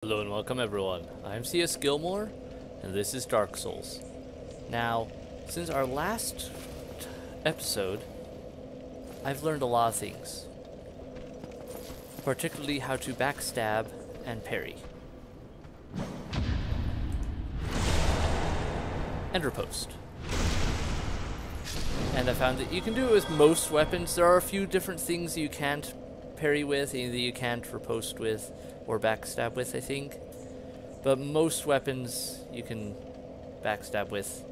Hello and welcome everyone, I'm C.S. Gilmore, and this is Dark Souls. Now, since our last episode, I've learned a lot of things. Particularly how to backstab and parry. And riposte. And I found that you can do it with most weapons. There are a few different things you can't parry with, either you can't riposte with, or backstab with, I think. But most weapons you can backstab with.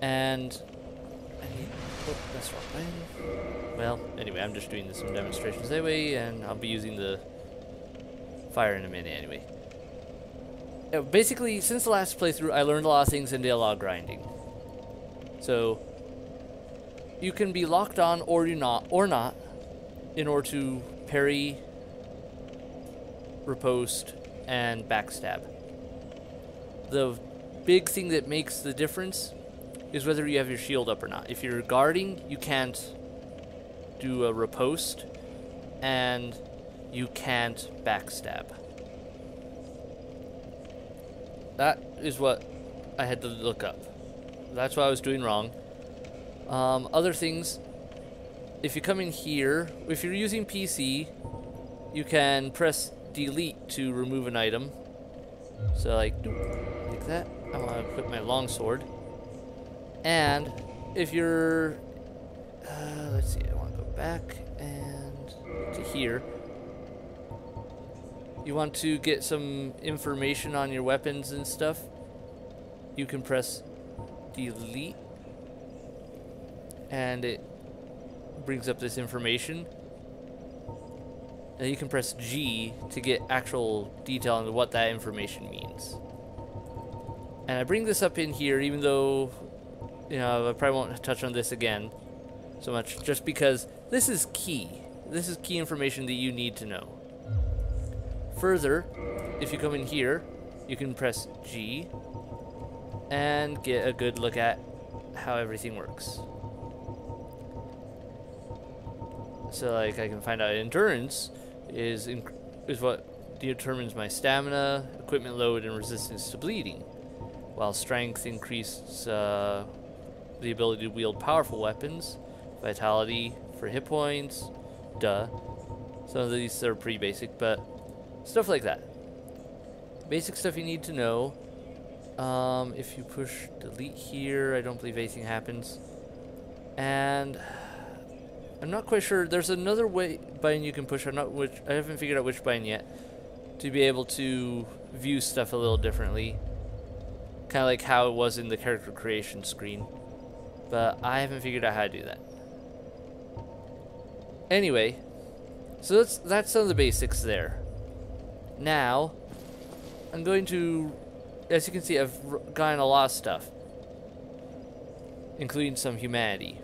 And oh, that's wrong button. Well, anyway, I'm just doing some demonstrations anyway, and I'll be using the fire in a minute anyway. Basically, since the last playthrough, I learned a lot of things in dialogue grinding. So you can be locked on or not in order to parry, riposte, and backstab. The big thing that makes the difference is whether you have your shield up or not. If you're guarding, you can't do a riposte, and you can't backstab. That is what I had to look up. That's what I was doing wrong. Other things, if you come in here, if you're using PC, you can press delete to remove an item. So like that. I want to equip my longsword. And if you're, let's see, I want to go back and to here. You want to get some information on your weapons and stuff, you can press delete and it brings up this information. And you can press G to get actual detail on what that information means. And I bring this up in here even though, you know, I probably won't touch on this again so much, just because this is key. This is key information that you need to know. Further, if you come in here, you can press G and get a good look at how everything works. So like I can find out endurance is what determines my stamina, equipment load, and resistance to bleeding, while strength increases the ability to wield powerful weapons, vitality for hit points, duh. Some of these are pretty basic, but stuff like that. Basic stuff you need to know. If you push delete here, I don't believe anything happens. And I'm not quite sure. There's another button you can push. I haven't figured out which button yet, to be able to view stuff a little differently. Kind of like how it was in the character creation screen. But I haven't figured out how to do that. Anyway, so that's some of the basics there. Now, I'm going to, as you can see, I've gotten a lot of stuff, including some humanity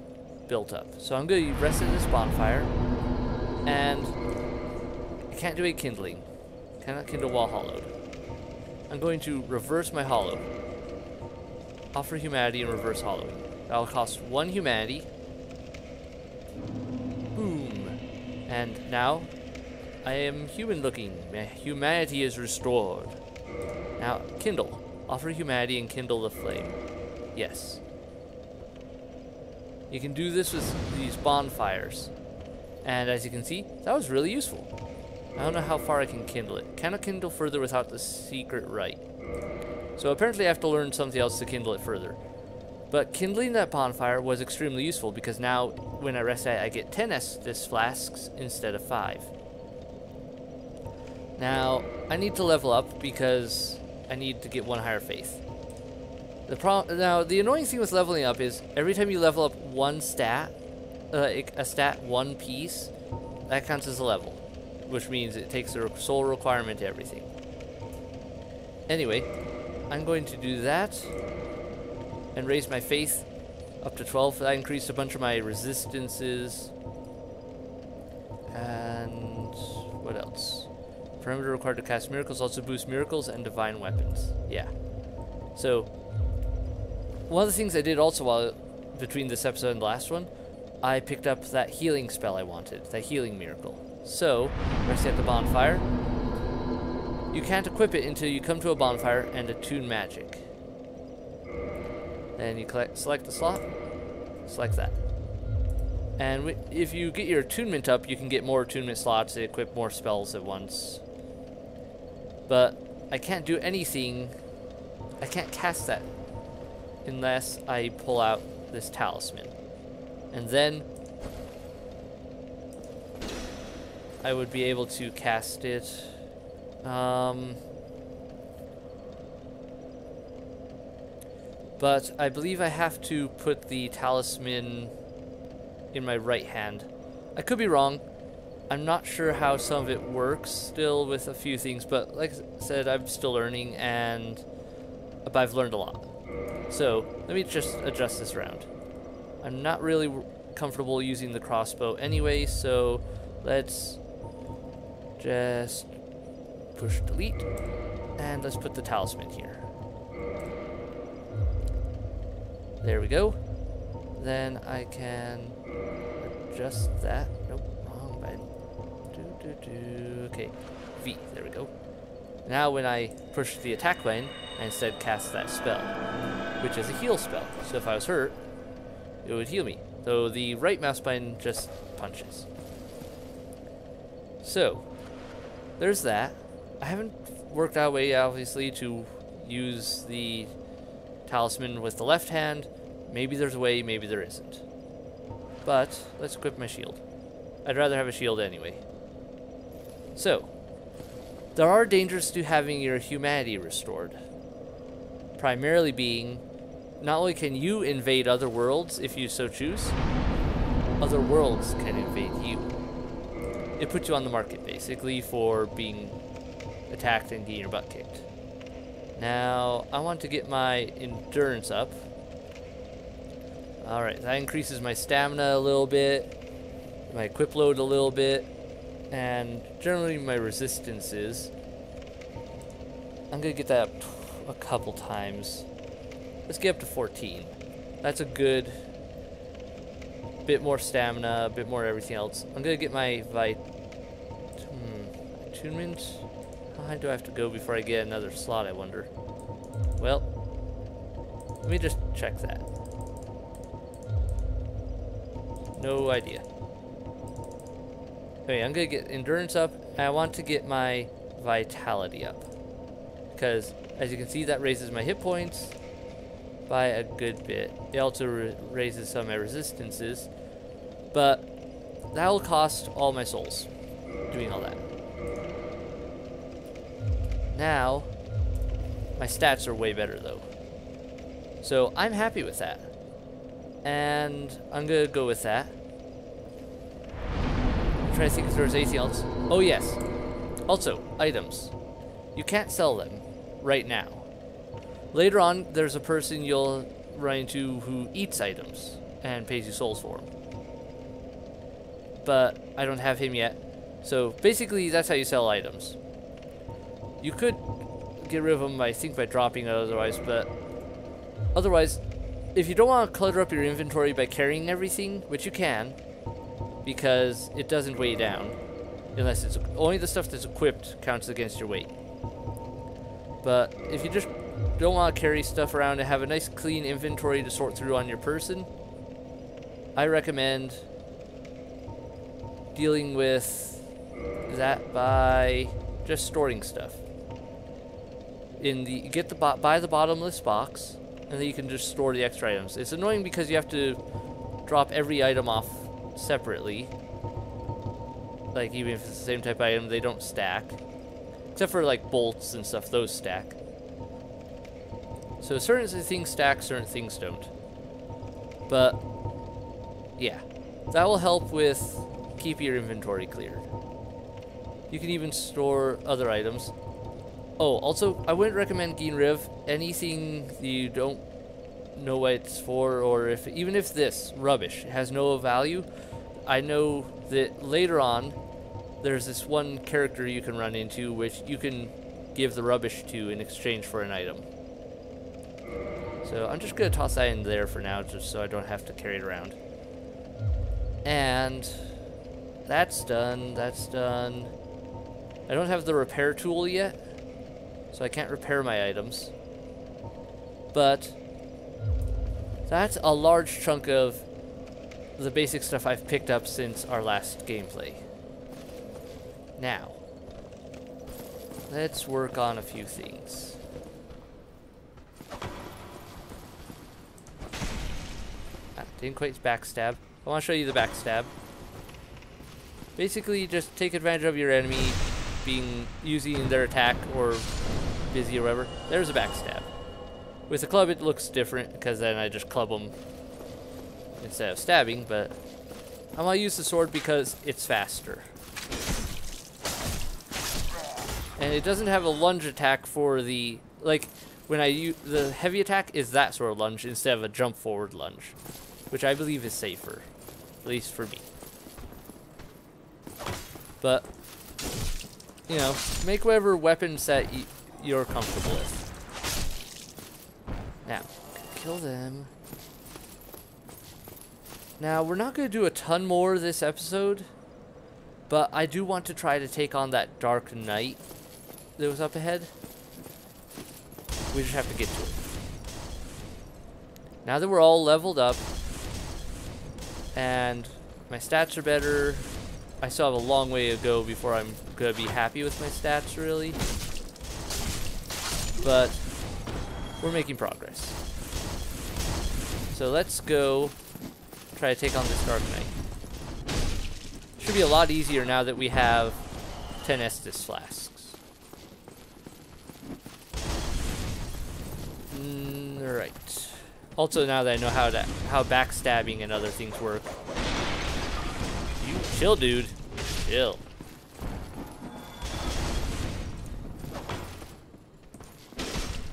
built up. So I'm going to rest in this bonfire, and I can't do a kindling. Cannot kindle while hollowed. I'm going to reverse my hollow. Offer humanity and reverse hollowing. That'll cost 1 humanity. Boom. And now I am human looking. My humanity is restored. Now, kindle. Offer humanity and kindle the flame. Yes. You can do this with these bonfires. And as you can see, that was really useful. I don't know how far I can kindle it. Cannot kindle further without the secret right. So apparently I have to learn something else to kindle it further. But kindling that bonfire was extremely useful because now when I rest at it, I get 10 Estus flasks instead of 5. Now, I need to level up because I need to get 1 higher faith. Now, the annoying thing with leveling up is every time you level up 1 stat, a stat 1 piece, that counts as a level, which means it takes the soul requirement to everything. Anyway, I'm going to do that and raise my faith up to 12. That increased a bunch of my resistances. And what else? Perimeter required to cast miracles also boosts miracles and divine weapons. Yeah. So, one of the things I did also between this episode and the last one, I picked up that healing spell I wanted, that healing miracle. So, rest at the bonfire. You can't equip it until you come to a bonfire and attune magic. Then you select the slot, select that. And if you get your attunement up, you can get more attunement slots to equip more spells at once. But I can't do anything, I can't cast that unless I pull out this talisman. And then I would be able to cast it. But I believe I have to put the talisman in my right hand. I could be wrong. I'm not sure how some of it works still with a few things, but like I said, I'm still learning, but I've learned a lot. So let me just adjust this around. I'm not really comfortable using the crossbow anyway, so let's just push delete, and let's put the talisman here. There we go. Then I can adjust that. Nope, wrong button. Okay, V, there we go. Now when I push the attack button, I instead cast that spell, which is a heal spell. So if I was hurt, it would heal me. So the right mouse button just punches. So, there's that. I haven't worked out a way, obviously, to use the talisman with the left hand. Maybe there's a way, maybe there isn't. But let's equip my shield. I'd rather have a shield anyway. So, there are dangers to having your humanity restored. Primarily being, not only can you invade other worlds if you so choose, other worlds can invade you. It puts you on the market, basically, for being attacked and getting your butt kicked. Now, I want to get my endurance up. Alright, that increases my stamina a little bit, my equip load a little bit, and generally my resistances. I'm going to get that up a couple times. Let's get up to 14. That's a good bit more stamina, a bit more everything else. I'm going to get my attunement. How high do I have to go before I get another slot, I wonder? Well, let me just check that. No idea. Okay, I'm going to get endurance up, and I want to get my vitality up. Because, as you can see, that raises my hit points by a good bit. It also raises some of my resistances. But that will cost all my souls, doing all that. Now, my stats are way better, though. So, I'm happy with that. And I'm going to go with that. I'm trying to think if there's anything else. Oh, yes. Also, items. You can't sell them right now. Later on, there's a person you'll run into who eats items and pays you souls for them. But I don't have him yet. So basically, that's how you sell items. You could get rid of them, I think, by dropping it otherwise, but otherwise, if you don't want to clutter up your inventory by carrying everything, which you can, because it doesn't weigh down, unless it's only the stuff that's equipped counts against your weight. But if you just don't want to carry stuff around and have a nice clean inventory to sort through on your person, I recommend dealing with that by just storing stuff. Buy the bottomless box, and then you can just store the extra items. It's annoying because you have to drop every item off separately. Like, even if it's the same type of item, they don't stack. Except for, like, bolts and stuff, those stack. So certain things stack, certain things don't. But, yeah. That will help with keeping your inventory cleared. You can even store other items. Oh, also, I wouldn't recommend getting rid of anything you don't know what it's for, or even if this rubbish has no value. I know that later on, there's this one character you can run into which you can give the rubbish to in exchange for an item. So I'm just going to toss that in there for now, just so I don't have to carry it around. And that's done, that's done. I don't have the repair tool yet, so I can't repair my items. But that's a large chunk of the basic stuff I've picked up since our last gameplay. Now, let's work on a few things. Didn't quite backstab. I want to show you the backstab. Basically, just take advantage of your enemy using their attack or busy or whatever. There's a backstab. With a club, it looks different because then I just club them instead of stabbing. But I'm gonna use the sword because it's faster, and it doesn't have a lunge attack for the when I use the heavy attack is that sort of lunge instead of a jump forward lunge, which I believe is safer, at least for me. But, you know, make whatever weapon set you're comfortable with. Now, kill them. Now, we're not going to do a ton more this episode, but I do want to try to take on that Dark Knight that was up ahead. We just have to get to it. Now that we're all leveled up, and my stats are better, I still have a long way to go before I'm going to be happy with my stats, really. But we're making progress. So let's go try to take on this Dark Knight. Should be a lot easier now that we have 10 Estus flasks. Right. Also, now that I know how backstabbing and other things work. You chill, dude. Chill.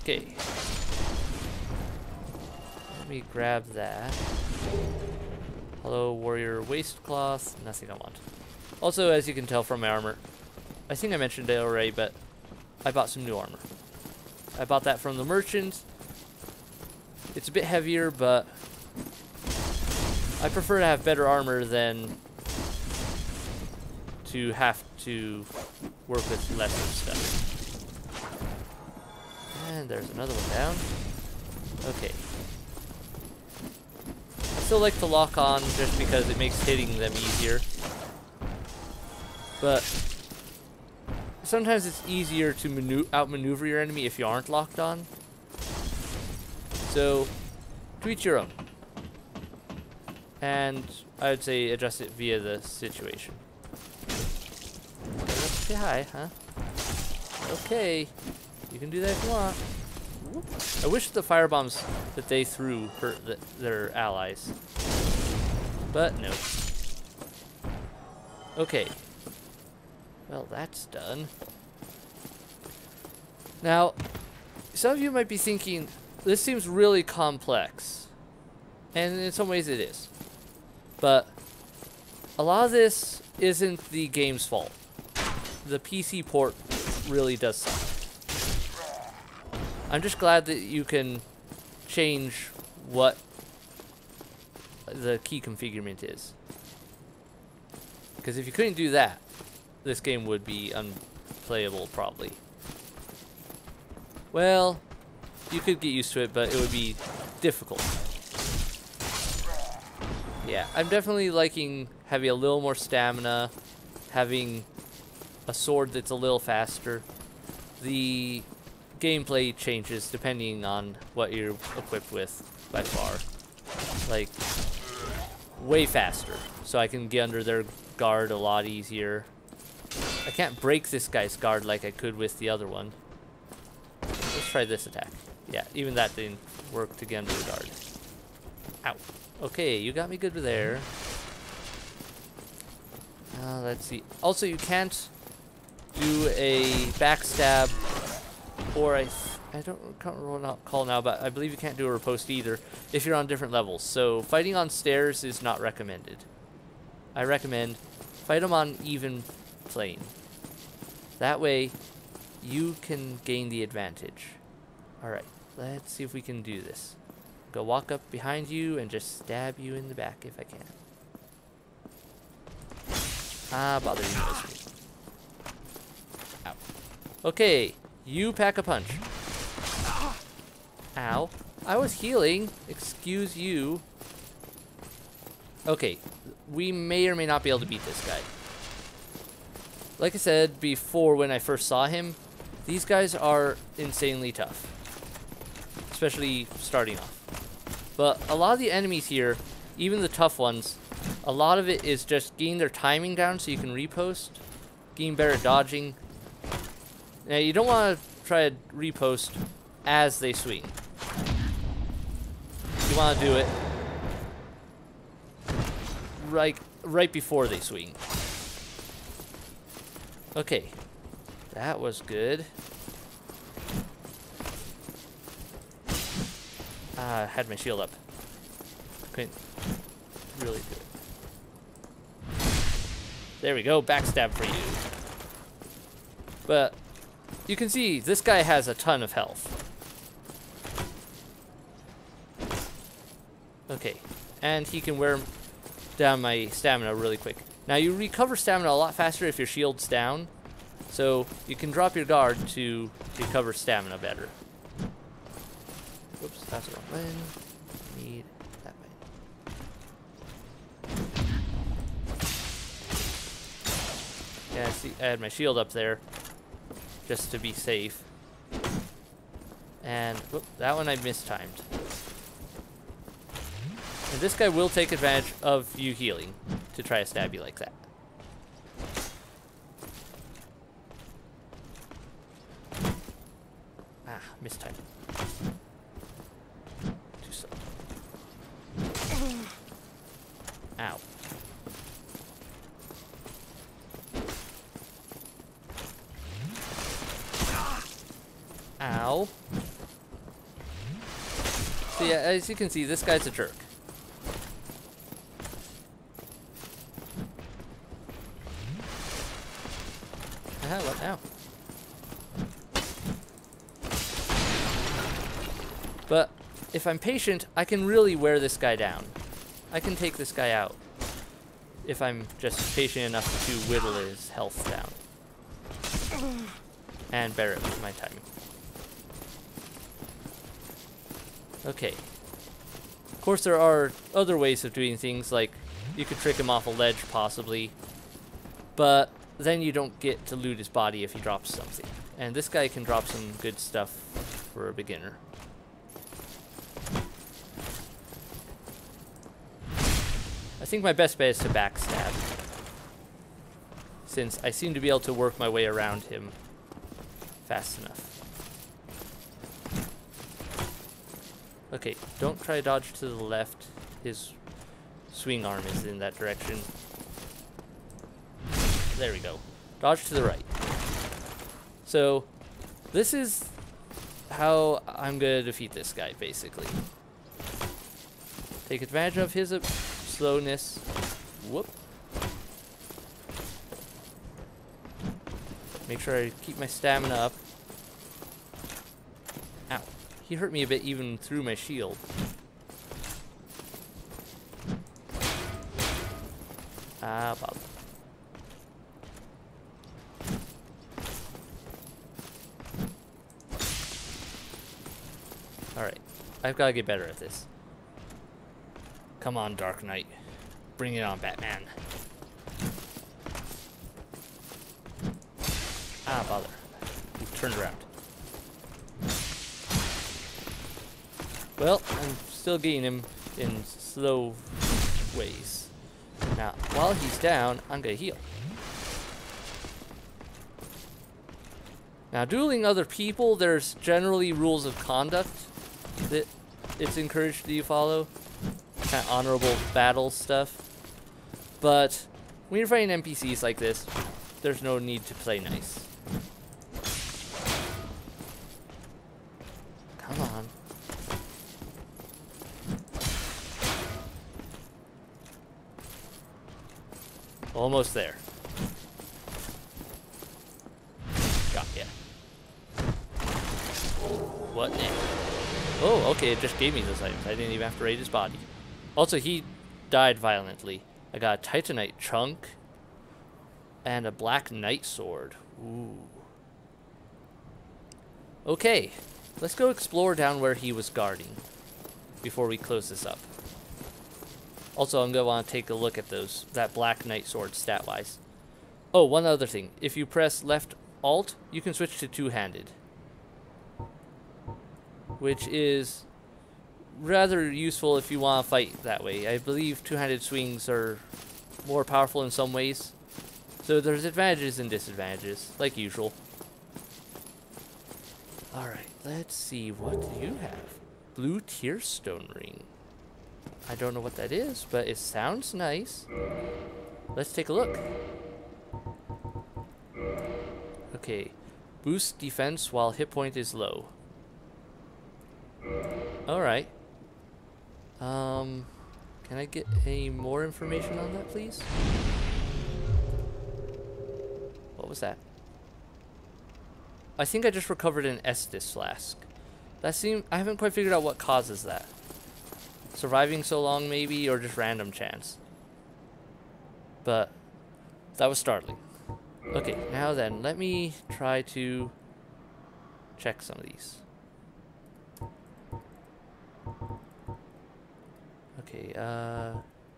Okay. Let me grab that. Hello, warrior waistcloth. Nothing I want. Also, as you can tell from my armor, I think I mentioned it already, but I bought some new armor. I bought that from the merchant. It's a bit heavier, but I prefer to have better armor than to have to work with lesser stuff. And there's another one down. Okay. I still like to lock on just because it makes hitting them easier. But sometimes it's easier to outmaneuver your enemy if you aren't locked on. So, to each your own. And I would say adjust it via the situation. Let's say hi, huh? Okay. You can do that if you want. I wish the firebombs that they threw hurt their allies. But no. Okay. Well, that's done. Now, some of you might be thinking, this seems really complex. And in some ways it is. But a lot of this isn't the game's fault. The PC port really does suck. I'm just glad that you can change what the key configurement is. Because if you couldn't do that, this game would be unplayable probably. Well, you could get used to it, but it would be difficult. Yeah, I'm definitely liking having a little more stamina, having a sword that's a little faster. The gameplay changes depending on what you're equipped with by far. Like, way faster, so I can get under their guard a lot easier. I can't break this guy's guard like I could with the other one. Let's try this attack. Yeah, even that didn't work to get under the guard. Ow. Okay, you got me good there. Let's see. Also, you can't do a backstab, or I can't recall now, but I believe you can't do a riposte either if you're on different levels. So fighting on stairs is not recommended. I recommend fight them on even plane. That way, you can gain the advantage. Alright, let's see if we can do this. Go walk up behind you and just stab you in the back if I can. Ah, bother you knows me. Ow. Okay, You pack a punch. Ow. I was healing. Excuse you. Okay. We may or may not be able to beat this guy. Like I said before when I first saw him, these guys are insanely tough. Especially starting off. But a lot of the enemies here, even the tough ones, a lot of it is just getting their timing down so you can repost. Getting better at dodging. Now you don't want to try to repost as they swing. You want to do it right before they swing. Okay, that was good. I had my shield up. Couldn't really do it. There we go, backstab for you. But you can see this guy has a ton of health. Okay, and he can wear down my stamina really quick. Now you recover stamina a lot faster if your shield's down, so you can drop your guard to recover stamina better. Whoops, that's the wrong button. Need that button. Yeah, see, I had my shield up there just to be safe. And whoop, that one I mistimed. And this guy will take advantage of you healing to try to stab you like that. Ah, mistimed. Too slow. Ow. Ow. So yeah, as you can see, this guy's a jerk. What now? But if I'm patient, I can really wear this guy down. I can take this guy out if I'm just patient enough to whittle his health down. And bear it with my timing. Okay. Of course, there are other ways of doing things, like you could trick him off a ledge, possibly. But then you don't get to loot his body if he drops something. And this guy can drop some good stuff for a beginner. I think my best bet is to backstab, since I seem to be able to work my way around him fast enough. Okay, don't try to dodge to the left. His swing arm is in that direction. There we go. Dodge to the right. So, this is how I'm going to defeat this guy, basically. Take advantage of his slowness. Whoop. Make sure I keep my stamina up. Ow. He hurt me a bit even through my shield. Ah, bother. Alright, I've got to get better at this. Come on, Dark Knight. Bring it on, Batman. Ah, bother. He turned around. Well, I'm still getting him in slow ways. Now, while he's down, I'm going to heal. Now, dueling other people, there's generally rules of conduct that it's encouraged that you follow. Kind of honorable battle stuff. But when you're fighting NPCs like this, there's no need to play nice. Come on. Almost there. Got ya. What now? Oh, okay, it just gave me those items. I didn't even have to raid his body. Also, he died violently. I got a Titanite chunk and a Black Knight sword. Ooh. Okay, let's go explore down where he was guarding before we close this up. Also, I'm going to want to take a look at that Black Knight sword stat-wise. Oh, one other thing. If you press left Alt, you can switch to two-handed, which is rather useful if you want to fight that way. I believe two-handed swings are more powerful in some ways. So there's advantages and disadvantages, like usual. Alright, let's see, what do you have? Blue Tearstone Ring. I don't know what that is, but it sounds nice. Let's take a look. Okay, boost defense while hit point is low. Alright. Can I get any more information on that, please? What was that? I think I just recovered an Estus flask. I haven't quite figured out what causes that. Surviving so long, maybe, or just random chance. But that was startling. Okay, now then, let me try to check some of these. Okay,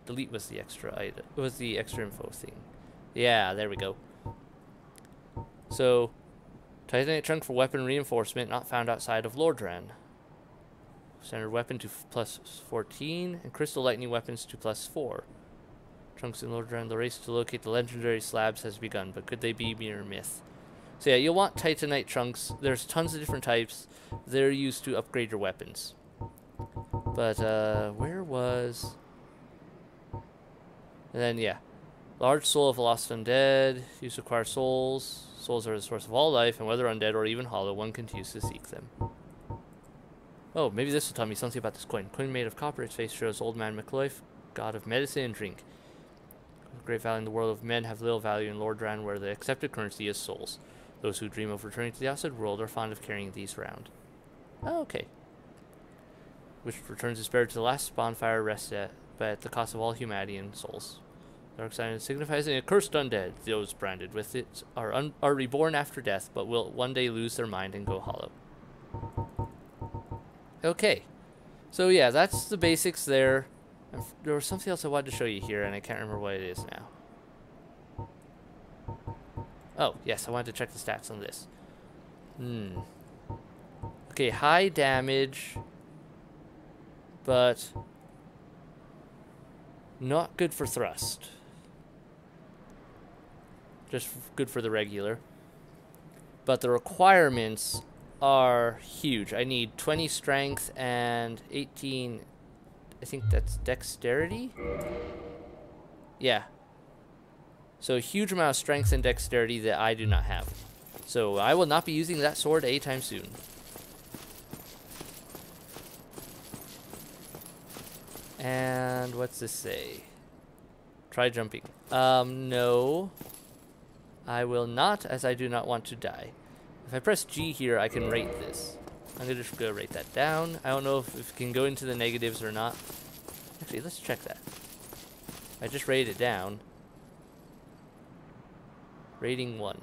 delete was the extra item. It was the extra info thing. Yeah, there we go. So, Titanite trunk for weapon reinforcement not found outside of Lordran. Standard weapon to plus 14, and crystal lightning weapons to plus 4. Trunks in Lordran. The race to locate the legendary slabs has begun, but could they be mere myth? So yeah, you'll want Titanite trunks. There's tons of different types. They're used to upgrade your weapons. But, where was... And then, yeah. Large soul of a lost undead. Use to acquire souls. Souls are the source of all life, and whether undead or even hollow, one continues to seek them. Oh, maybe this will tell me something about this coin. Coin made of copper. Its face shows Old Man McLoif, god of medicine and drink. Of great value in the world of men have little value in Lordran, where the accepted currency is souls. Those who dream of returning to the outside world are fond of carrying these around. Oh, okay. Which returns the spirit to the last bonfire rest at, but at the cost of all humanity and souls. Dark Sign signifies an accursed undead. Those branded with it are reborn after death, but will one day lose their mind and go hollow. Okay. So yeah, that's the basics there. There was something else I wanted to show you here, and I can't remember what it is now. Oh, yes, I wanted to check the stats on this. Okay, high damage, but not good for thrust. Just good for the regular. But the requirements are huge. I need 20 strength and 18, I think that's dexterity? Yeah. So a huge amount of strength and dexterity that I do not have. So I will not be using that sword anytime soon. And what's this say? Try jumping. No. I will not, as I do not want to die. If I press G here, I can rate this. I'm going to just go rate that down. I don't know if it can go into the negatives or not. Actually, let's check that. I just rated it down. Rating 1.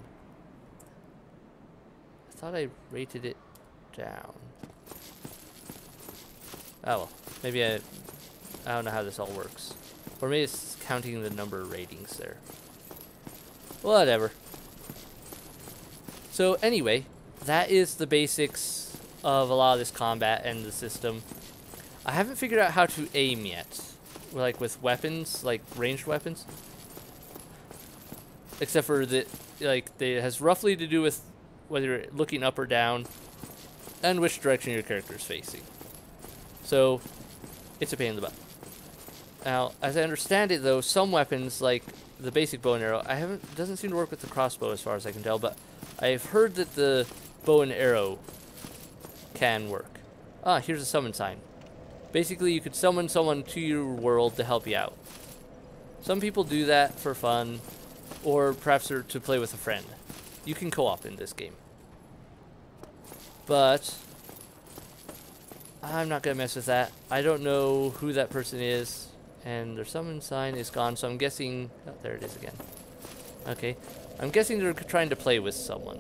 I thought I rated it down. Oh well. Maybe I don't know how this all works. Or maybe it's counting the number of ratings there. Whatever. So anyway, that is the basics of a lot of this combat and the system. I haven't figured out how to aim yet. Like with weapons, like ranged weapons. Except for that, like, it has roughly to do with whether you're looking up or down and which direction your character is facing. So, it's a pain in the butt. Now, as I understand it though, some weapons, like the basic bow and arrow, doesn't seem to work with the crossbow as far as I can tell, but I've heard that the bow and arrow can work. Ah, here's a summon sign. Basically, you could summon someone to your world to help you out. Some people do that for fun, or perhaps to play with a friend. You can co-op in this game. But I'm not going to mess with that. I don't know who that person is, and their summon sign is gone, so I'm guessing... Oh, there it is again. Okay. I'm guessing they're trying to play with someone.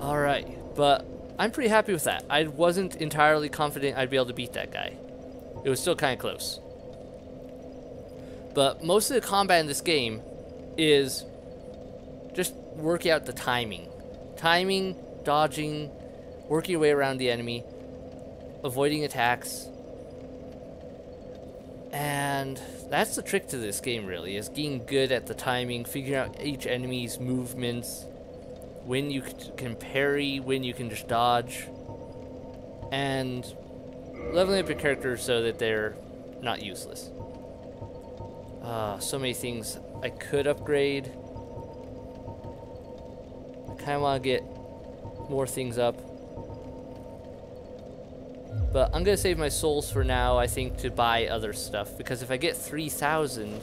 Alright, but I'm pretty happy with that. I wasn't entirely confident I'd be able to beat that guy. It was still kind of close. But most of the combat in this game is just working out the timing. Timing, dodging, working your way around the enemy, avoiding attacks. And that's the trick to this game, really, is getting good at the timing, figuring out each enemy's movements, when you can parry, when you can just dodge, and leveling up your characters so that they're not useless. So many things I could upgrade. I kind of want to get more things up. But I'm going to save my souls for now, I think, to buy other stuff. Because if I get 3,000,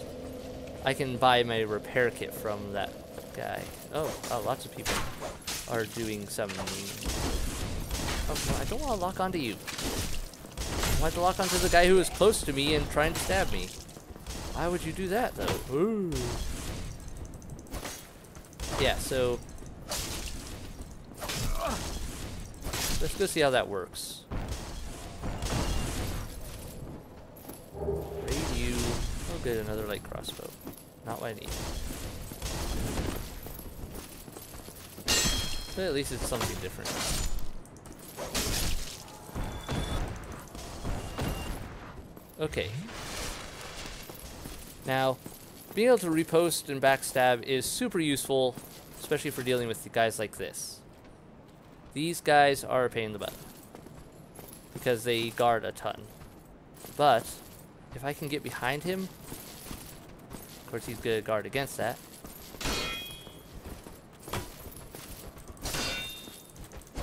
I can buy my repair kit from that guy. Oh, lots of people are doing some... Oh, no, I don't want to lock onto you. I want to lock onto the guy who is close to me and trying to stab me. Why would you do that, though? Ooh. Yeah, so... let's go see how that works. Raid you. Oh, good, another light crossbow. Not what I need. But at least it's something different. Okay. Now, being able to repost and backstab is super useful, especially for dealing with guys like this. These guys are a pain in the butt, because they guard a ton. But, if I can get behind him, of course he's good at guard against that.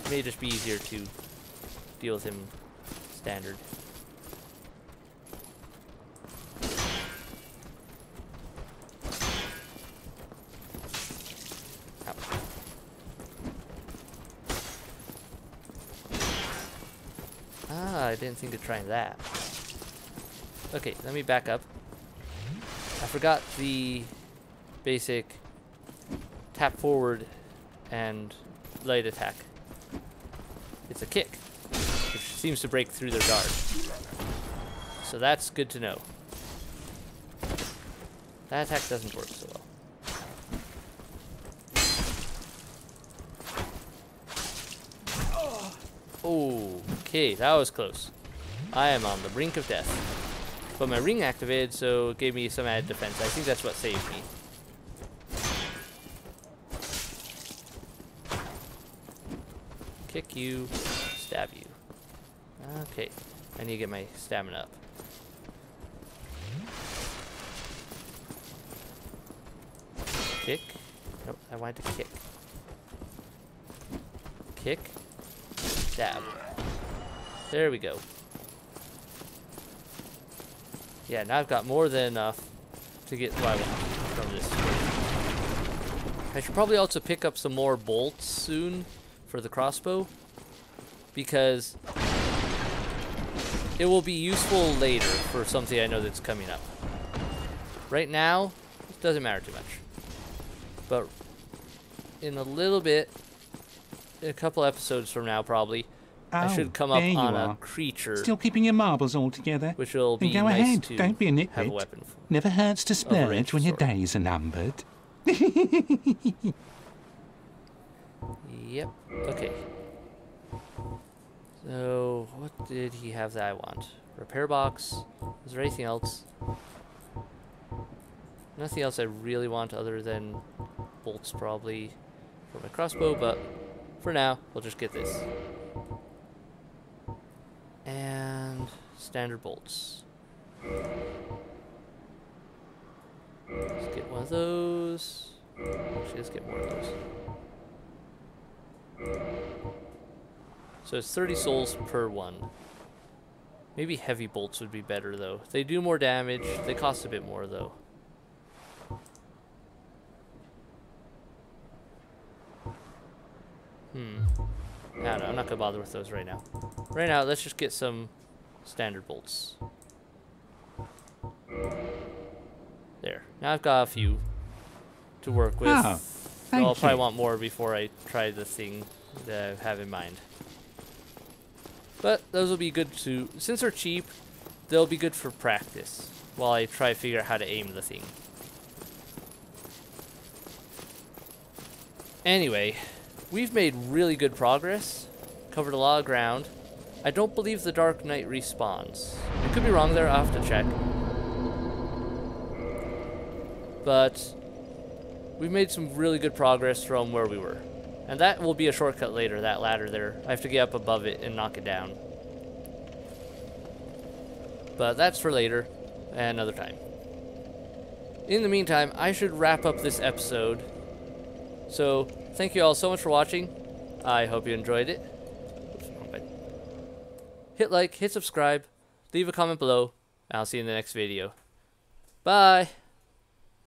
It may just be easier to deal with him standard. I didn't think of trying that. Okay, let me back up. I forgot the basic tap forward and light attack. It's a kick, which seems to break through their guard. So that's good to know. That attack doesn't work so well. Oh, okay, that was close. I am on the brink of death. But my ring activated, so it gave me some added defense. I think that's what saved me. Kick you, stab you. Okay, I need to get my stamina up. Kick. Nope, I wanted to kick. Kick. Stab. There we go. Yeah, now I've got more than enough to get what I want from this. I should probably also pick up some more bolts soon for the crossbow, because it will be useful later for something I know that's coming up. Right now, it doesn't matter too much. But in a little bit, in a couple episodes from now probably, I should come up on a creature. Still keeping your marbles all together. Which will be go nice ahead. to Don't be a nitwit. have a weapon for. Never hurts to splurge when your days are numbered. Yep. Okay. So, what did he have that I want? Repair box. Is there anything else? Nothing else I really want other than bolts probably for my crossbow, but for now, we'll just get this. And standard bolts. Let's get one of those. Actually, let's get more of those. So it's 30 souls per one. Maybe heavy bolts would be better though. They do more damage. They cost a bit more though. I don't know, I'm not gonna bother with those right now. Right now, let's just get some standard bolts. There. Now I've got a few to work with. Oh, I'll probably you. want more before I try the thing to have in mind. But those will be good to, since they're cheap, they'll be good for practice while I try to figure out how to aim the thing. Anyway, we've made really good progress, covered a lot of ground. I don't believe the Dark Knight respawns. I could be wrong there, I'll have to check. But we've made some really good progress from where we were. And that will be a shortcut later, that ladder there. I have to get up above it and knock it down. But that's for later, and another time. In the meantime, I should wrap up this episode. So, thank you all so much for watching. I hope you enjoyed it. Oops, wrong button. Hit like, hit subscribe, leave a comment below, and I'll see you in the next video. Bye!